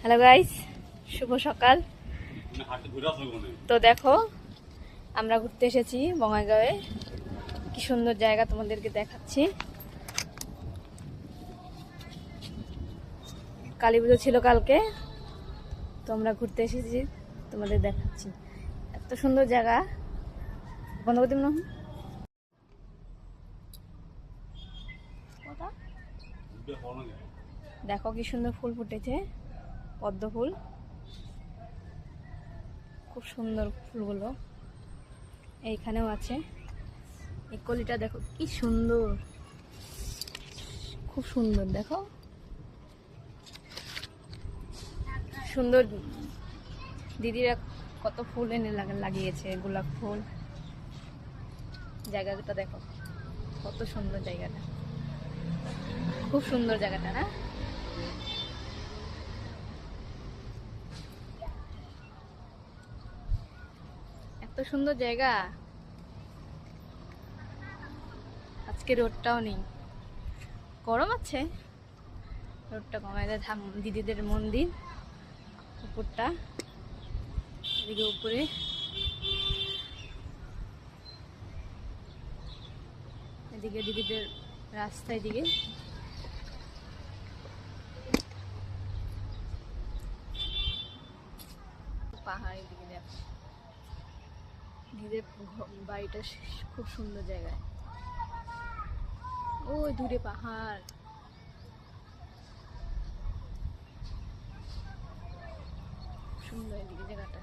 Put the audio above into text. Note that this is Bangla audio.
হ্যালো গাইস, শুভ সকাল। তো দেখো, আমরা ঘুরতে এসেছি বঙ্গাইগাঁওয়ে। কি সুন্দর জায়গা, তোমাদেরকে দেখাচ্ছি। কালী পুজো ছিল কালকে, তো আমরা ঘুরতে এসেছি, তোমাদের দেখাচ্ছি। এত সুন্দর জায়গা। বন্ধ করে দিন না। দেখো কি সুন্দর ফুল ফুটেছে, পদ্ম ফুল। খুব সুন্দর ফুলগুলো। এইখানেও আছে। এই কলিটা দেখো কি সুন্দর, খুব সুন্দর। দেখো সুন্দর, দিদিরা কত ফুল এনে লাগিয়েছে, গোলাপ ফুল। জায়গাটা দেখো কত সুন্দর, জায়গাটা খুব সুন্দর জায়গাটা না? এত সুন্দর জায়গা। আজকে রোদটাও নেই, গরম আছে, রোদটা কমায় দেয়। দিদিদের মন্দির উপরটা, এদিকে উপরে এদিকে দিদিদের রাস্তা, এদিকে পাহাড়, এদিকে দেখো দিদিদের বাড়িটা খুব সুন্দর জায়গায়। ওই দূরে পাহাড়, সুন্দর এদিকে জায়গাটা।